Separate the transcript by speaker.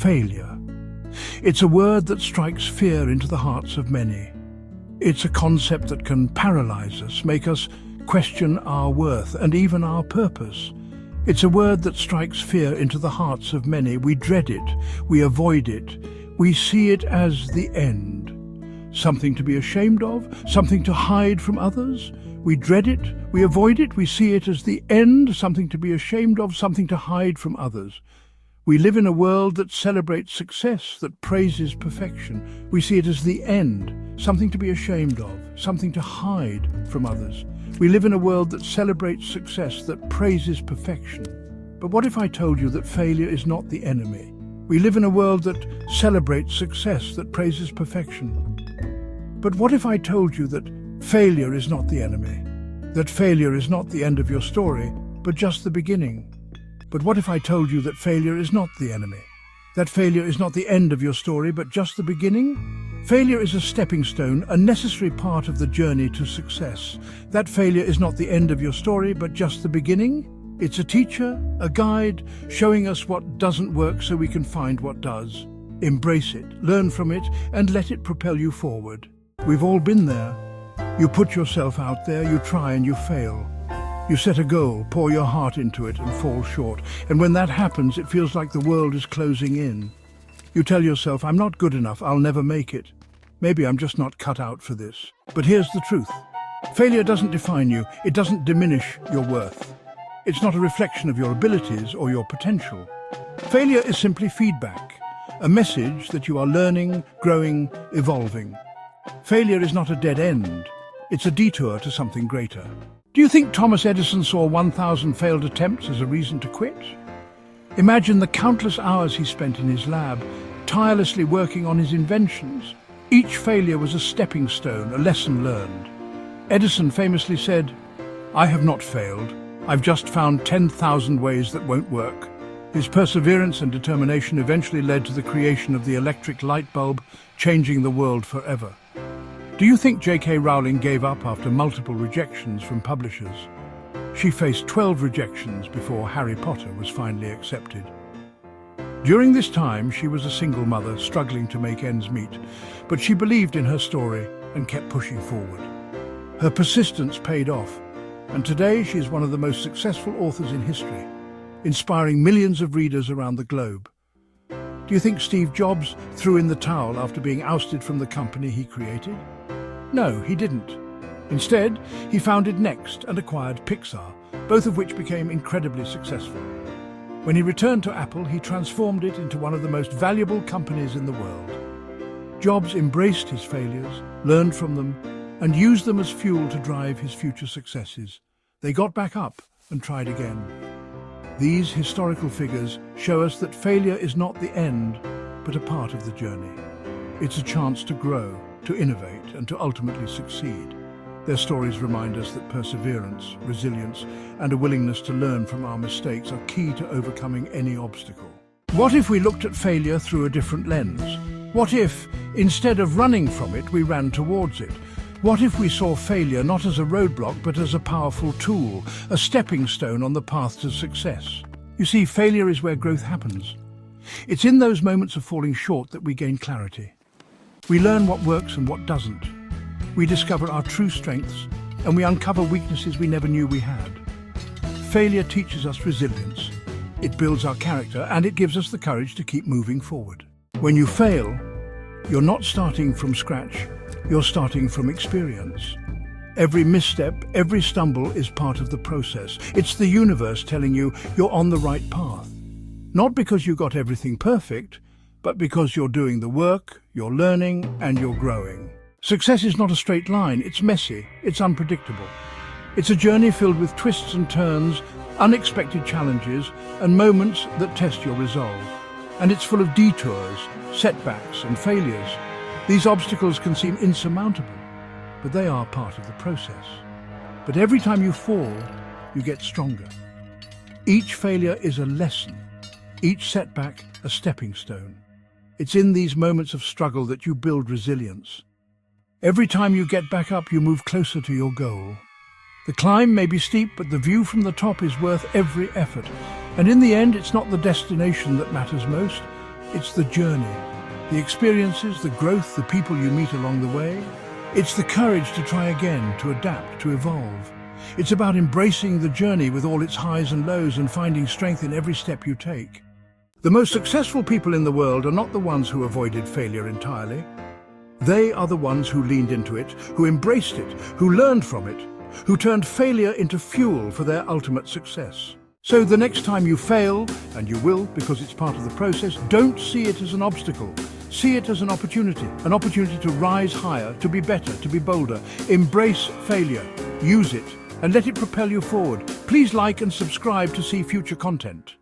Speaker 1: Failure. It's a word that strikes fear into the hearts of many. It's a concept that can paralyze us, make us question our worth and even our purpose. It's a word that strikes fear into the hearts of many. We dread it, we avoid it, we see it as the end. Something to be ashamed of, something to hide from others. We dread it, we avoid it, we see it as the end, something to be ashamed of, something to hide from others. We live in a world that celebrates success, that praises perfection. We see it as the end, something to be ashamed of, something to hide from others. We live in a world that celebrates success, that praises perfection. But what if I told you that failure is not the enemy? We live in a world that celebrates success, that praises perfection. But what if I told you that failure is not the enemy? That failure is not the end of your story, but just the beginning? But what if I told you that failure is not the enemy? That failure is not the end of your story, but just the beginning? Failure is a stepping stone, a necessary part of the journey to success. That failure is not the end of your story, but just the beginning? It's a teacher, a guide, showing us what doesn't work so we can find what does. Embrace it, learn from it, and let it propel you forward. We've all been there. You put yourself out there, you try and you fail. You set a goal, pour your heart into it and fall short. And when that happens, it feels like the world is closing in. You tell yourself, I'm not good enough, I'll never make it. Maybe I'm just not cut out for this. But here's the truth. Failure doesn't define you, it doesn't diminish your worth. It's not a reflection of your abilities or your potential. Failure is simply feedback, a message that you are learning, growing, evolving. Failure is not a dead end, it's a detour to something greater. Do you think Thomas Edison saw 1,000 failed attempts as a reason to quit? Imagine the countless hours he spent in his lab, tirelessly working on his inventions. Each failure was a stepping stone, a lesson learned. Edison famously said, "I have not failed. I've just found 10,000 ways that won't work." His perseverance and determination eventually led to the creation of the electric light bulb, changing the world forever. Do you think J.K. Rowling gave up after multiple rejections from publishers? She faced 12 rejections before Harry Potter was finally accepted. During this time, she was a single mother struggling to make ends meet, but she believed in her story and kept pushing forward. Her persistence paid off, and today she is one of the most successful authors in history, inspiring millions of readers around the globe. Do you think Steve Jobs threw in the towel after being ousted from the company he created? No, he didn't. Instead, he founded Next and acquired Pixar, both of which became incredibly successful. When he returned to Apple, he transformed it into one of the most valuable companies in the world. Jobs embraced his failures, learned from them, and used them as fuel to drive his future successes. They got back up and tried again. These historical figures show us that failure is not the end, but a part of the journey. It's a chance to grow, to innovate, and to ultimately succeed. Their stories remind us that perseverance, resilience, and a willingness to learn from our mistakes are key to overcoming any obstacle. What if we looked at failure through a different lens? What if, instead of running from it, we ran towards it? What if we saw failure not as a roadblock, but as a powerful tool, a stepping stone on the path to success? You see, failure is where growth happens. It's in those moments of falling short that we gain clarity. We learn what works and what doesn't. We discover our true strengths, and we uncover weaknesses we never knew we had. Failure teaches us resilience. It builds our character, and it gives us the courage to keep moving forward. When you fail, you're not starting from scratch. You're starting from experience. Every misstep, every stumble is part of the process. It's the universe telling you you're on the right path. Not because you got everything perfect, but because you're doing the work, you're learning, and you're growing. Success is not a straight line. It's messy, it's unpredictable. It's a journey filled with twists and turns, unexpected challenges, and moments that test your resolve. And it's full of detours, setbacks, and failures. These obstacles can seem insurmountable, but they are part of the process. But every time you fall, you get stronger. Each failure is a lesson, each setback a stepping stone. It's in these moments of struggle that you build resilience. Every time you get back up, you move closer to your goal. The climb may be steep, but the view from the top is worth every effort. And in the end, it's not the destination that matters most, It's the journey, the experiences, the growth, the people you meet along the way. It's the courage to try again, to adapt, to evolve. It's about embracing the journey with all its highs and lows and finding strength in every step you take. The most successful people in the world are not the ones who avoided failure entirely. They are the ones who leaned into it, who embraced it, who learned from it, who turned failure into fuel for their ultimate success. So the next time you fail, and you will because it's part of the process, don't see it as an obstacle. See it as an opportunity to rise higher, to be better, to be bolder. Embrace failure, use it, and let it propel you forward. Please like and subscribe to see future content.